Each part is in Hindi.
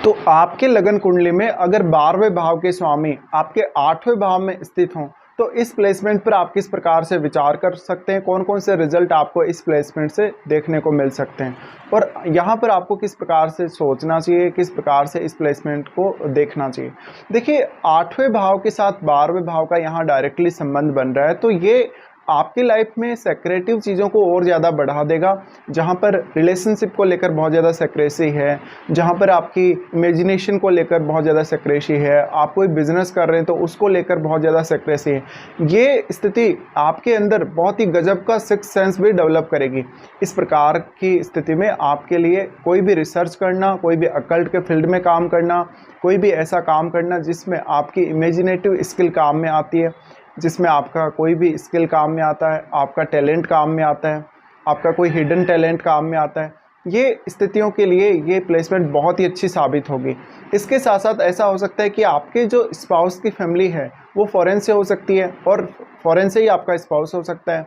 तो आपके लगन कुंडली में अगर 12वें भाव के स्वामी आपके 8वें भाव में स्थित हों तो इस प्लेसमेंट पर आप किस प्रकार से विचार कर सकते हैं, कौन कौन से रिजल्ट आपको इस प्लेसमेंट से देखने को मिल सकते हैं और यहाँ पर आपको किस प्रकार से सोचना चाहिए, किस प्रकार से इस प्लेसमेंट को देखना चाहिए। देखिए, 8वें भाव के साथ 12वें भाव का यहाँ डायरेक्टली संबंध बन रहा है, तो ये आपकी लाइफ में सेक्रेटिव चीज़ों को और ज़्यादा बढ़ा देगा। जहाँ पर रिलेशनशिप को लेकर बहुत ज़्यादा सेक्रेसी है, जहाँ पर आपकी इमेजिनेशन को लेकर बहुत ज़्यादा सेक्रेसी है, आप कोई बिजनेस कर रहे हैं तो उसको लेकर बहुत ज़्यादा सेक्रेसी है, ये स्थिति आपके अंदर बहुत ही गजब का सिक्स सेंस भी डेवलप करेगी। इस प्रकार की स्थिति में आपके लिए कोई भी रिसर्च करना, कोई भी अकल्ट के फील्ड में काम करना, कोई भी ऐसा काम करना जिसमें आपकी इमेजिनेटिव स्किल काम में आती है, जिसमें आपका कोई भी स्किल काम में आता है, आपका टैलेंट काम में आता है, आपका कोई हिडन टैलेंट काम में आता है, ये स्थितियों के लिए ये प्लेसमेंट बहुत ही अच्छी साबित होगी। इसके साथ साथ ऐसा हो सकता है कि आपके जो स्पाउस की फैमिली है वो फॉरेन से हो सकती है और फॉरेन से ही आपका स्पाउस हो सकता है।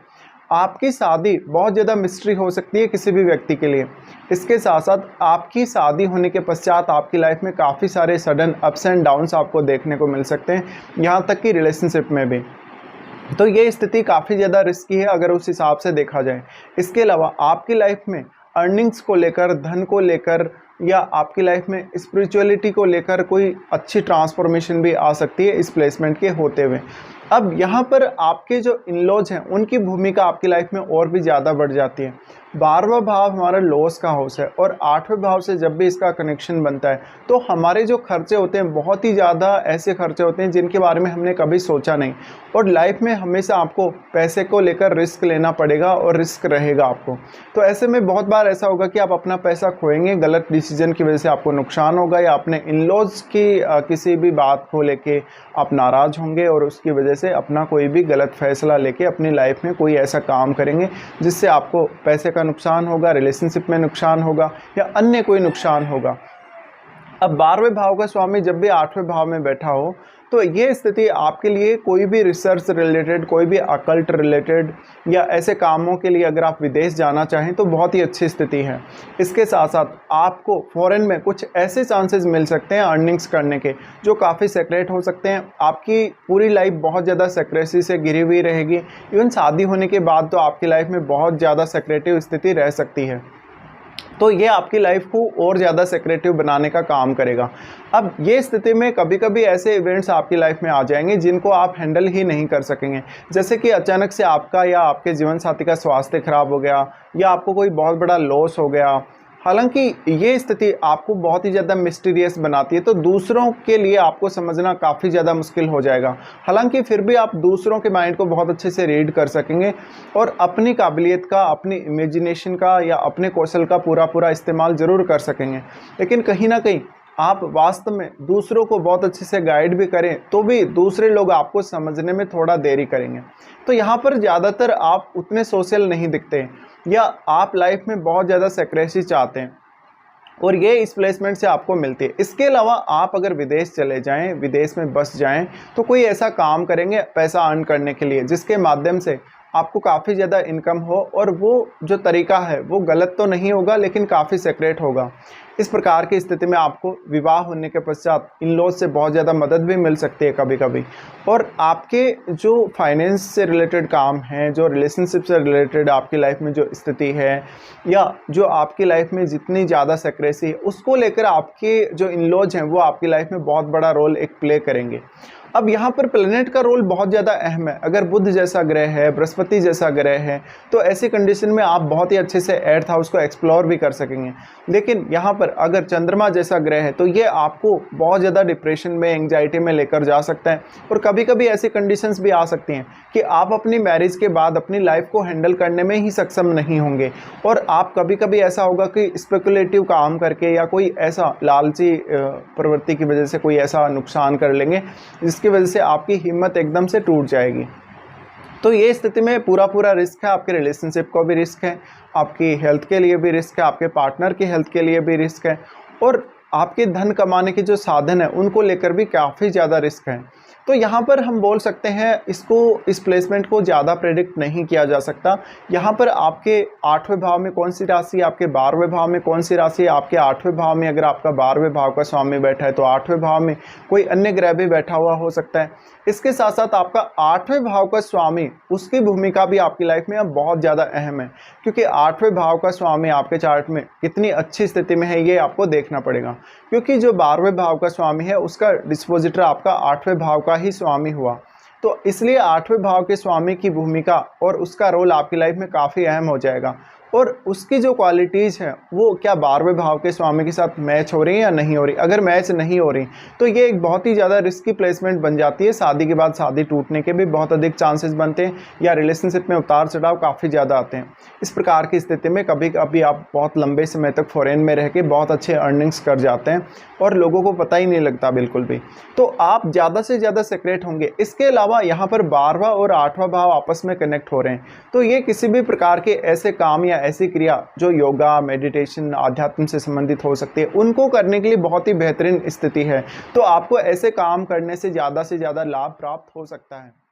आपकी शादी बहुत ज़्यादा मिस्ट्री हो सकती है किसी भी व्यक्ति के लिए। इसके साथ साथ आपकी शादी होने के पश्चात आपकी लाइफ में काफ़ी सारे सडन अप्स एंड डाउन्स आपको देखने को मिल सकते हैं, यहाँ तक कि रिलेशनशिप में भी। तो ये स्थिति काफ़ी ज़्यादा रिस्की है अगर उस हिसाब से देखा जाए। इसके अलावा आपकी लाइफ में अर्निंग्स को लेकर, धन को लेकर या आपकी लाइफ में स्पिरिचुअलिटी को लेकर कोई अच्छी ट्रांसफॉर्मेशन भी आ सकती है इस प्लेसमेंट के होते हुए। अब यहाँ पर आपके जो इन-लॉज हैं उनकी भूमिका आपकी लाइफ में और भी ज़्यादा बढ़ जाती है। 12वां भाव हमारा लॉस का हाउस है और 8वें भाव से जब भी इसका कनेक्शन बनता है तो हमारे जो खर्चे होते हैं बहुत ही ज़्यादा ऐसे खर्चे होते हैं जिनके बारे में हमने कभी सोचा नहीं। और लाइफ में हमेशा आपको पैसे को लेकर रिस्क लेना पड़ेगा और रिस्क रहेगा आपको। तो ऐसे में बहुत बार ऐसा होगा कि आप अपना पैसा खोएंगे, गलत डिसीजन की वजह से आपको नुकसान होगा, या अपने इन-लॉज की किसी भी बात को लेके आप नाराज़ होंगे और उसकी वजह से अपना कोई भी गलत फैसला लेके अपनी लाइफ में कोई ऐसा काम करेंगे जिससे आपको पैसे का नुकसान होगा, रिलेशनशिप में नुकसान होगा या अन्य कोई नुकसान होगा। अब 12वें भाव का स्वामी जब भी 8वें भाव में बैठा हो तो ये स्थिति आपके लिए कोई भी रिसर्च रिलेटेड, कोई भी अकल्ट रिलेटेड या ऐसे कामों के लिए अगर आप विदेश जाना चाहें तो बहुत ही अच्छी स्थिति है। इसके साथ साथ आपको फॉरेन में कुछ ऐसे चांसेस मिल सकते हैं अर्निंग्स करने के जो काफ़ी सेक्रेट हो सकते हैं। आपकी पूरी लाइफ बहुत ज़्यादा सेक्रेसी से घिरी हुई रहेगी। इवन शादी होने के बाद तो आपकी लाइफ में बहुत ज़्यादा सेक्रेटिव स्थिति रह सकती है, तो ये आपकी लाइफ को और ज़्यादा सेक्रेटिव बनाने का काम करेगा। अब ये स्थिति में कभी कभी ऐसे इवेंट्स आपकी लाइफ में आ जाएंगे जिनको आप हैंडल ही नहीं कर सकेंगे, जैसे कि अचानक से आपका या आपके जीवन साथी का स्वास्थ्य खराब हो गया या आपको कोई बहुत बड़ा लॉस हो गया। हालांकि ये स्थिति आपको बहुत ही ज़्यादा मिस्टीरियस बनाती है, तो दूसरों के लिए आपको समझना काफ़ी ज़्यादा मुश्किल हो जाएगा। हालांकि फिर भी आप दूसरों के माइंड को बहुत अच्छे से रीड कर सकेंगे और अपनी काबिलियत का, अपनी इमेजिनेशन का या अपने कौशल का पूरा इस्तेमाल ज़रूर कर सकेंगे। लेकिन कहीं ना कहीं आप वास्तव में दूसरों को बहुत अच्छे से गाइड भी करें तो भी दूसरे लोग आपको समझने में थोड़ा देरी करेंगे। तो यहाँ पर ज़्यादातर आप उतने सोशल नहीं दिखते या आप लाइफ में बहुत ज़्यादा सेक्रेसी चाहते हैं और ये इस प्लेसमेंट से आपको मिलती है। इसके अलावा आप अगर विदेश चले जाएं, विदेश में बस जाएं, तो कोई ऐसा काम करेंगे पैसा अर्न करने के लिए जिसके माध्यम से आपको काफ़ी ज़्यादा इनकम हो और वो जो तरीका है वो गलत तो नहीं होगा लेकिन काफ़ी सेक्रेट होगा। इस प्रकार की स्थिति में आपको विवाह होने के पश्चात इन-लॉज से बहुत ज़्यादा मदद भी मिल सकती है कभी कभी। और आपके जो फाइनेंस से रिलेटेड काम हैं, जो रिलेशनशिप से रिलेटेड आपकी लाइफ में जो स्थिति है या जो आपकी लाइफ में जितनी ज़्यादा सेक्रेसी है उसको लेकर आपके जो इन-लॉज हैं वो आपकी लाइफ में बहुत बड़ा रोल एक प्ले करेंगे। अब यहाँ पर प्लेनेट का रोल बहुत ज़्यादा अहम है। अगर बुध जैसा ग्रह है, बृहस्पति जैसा ग्रह है, तो ऐसी कंडीशन में आप बहुत ही अच्छे से एर्थ हाउस को एक्सप्लोर भी कर सकेंगे। लेकिन यहाँ पर अगर चंद्रमा जैसा ग्रह है तो ये आपको बहुत ज़्यादा डिप्रेशन में, एंग्जाइटी में लेकर जा सकता है और कभी कभी ऐसी कंडीशंस भी आ सकती हैं कि आप अपनी मैरिज के बाद अपनी लाइफ को हैंडल करने में ही सक्षम नहीं होंगे और आप कभी कभी ऐसा होगा कि स्पेकुलेटिव काम करके या कोई ऐसा लालची प्रवृत्ति की वजह से कोई ऐसा नुकसान कर लेंगे जिसकी वजह से आपकी हिम्मत एकदम से टूट जाएगी। तो ये स्थिति में पूरा रिस्क है, आपके रिलेशनशिप को भी रिस्क है, आपकी हेल्थ के लिए भी रिस्क है, आपके पार्टनर की हेल्थ के लिए भी रिस्क है और आपके धन कमाने के जो साधन है उनको लेकर भी काफ़ी ज़्यादा रिस्क है। तो यहाँ पर हम बोल सकते हैं इस प्लेसमेंट को ज़्यादा प्रेडिक्ट नहीं किया जा सकता। यहाँ पर आपके 8वें भाव में कौन सी राशि, आपके 12वें भाव में कौन सी राशि, आपके 8वें भाव में अगर आपका 12वें भाव का स्वामी बैठा है तो 8वें भाव में कोई अन्य ग्रह भी बैठा हुआ हो सकता है। इसके साथ साथ आपका 8वें भाव का स्वामी, उसकी भूमिका भी आपकी लाइफ में अब बहुत ज़्यादा अहम है, क्योंकि 8वें भाव का स्वामी आपके चार्ट में कितनी अच्छी स्थिति में है ये आपको देखना पड़ेगा। क्योंकि जो 12वें भाव का स्वामी है उसका डिस्पोजिटर आपका 8वें भाव का ही स्वामी हुआ, तो इसलिए 8वें भाव के स्वामी की भूमिका और उसका रोल आपकी लाइफ में काफ़ी अहम हो जाएगा। और उसकी जो क्वालिटीज़ हैं वो क्या 12वें भाव के स्वामी के साथ मैच हो रही है या नहीं हो रही। अगर मैच नहीं हो रही तो ये एक बहुत ही ज़्यादा रिस्की प्लेसमेंट बन जाती है। शादी के बाद शादी टूटने के भी बहुत अधिक चांसेस बनते हैं, या रिलेशनशिप में उतार चढ़ाव काफ़ी ज़्यादा आते हैं। इस प्रकार की स्थिति में कभी कभी आप बहुत लंबे समय तक फॉरेन में रह के बहुत अच्छे अर्निंग्स कर जाते हैं और लोगों को पता ही नहीं लगता बिल्कुल भी। तो आप ज़्यादा से ज़्यादा सीक्रेट होंगे। इसके अलावा यहाँ पर 12वां और 8वां भाव आपस में कनेक्ट हो रहे हैं, तो ये किसी भी प्रकार के ऐसे काम या ऐसी क्रिया जो योगा, मेडिटेशन, आध्यात्म से संबंधित हो सकती है, उनको करने के लिए बहुत ही बेहतरीन स्थिति है। तो आपको ऐसे काम करने से ज़्यादा लाभ प्राप्त हो सकता है।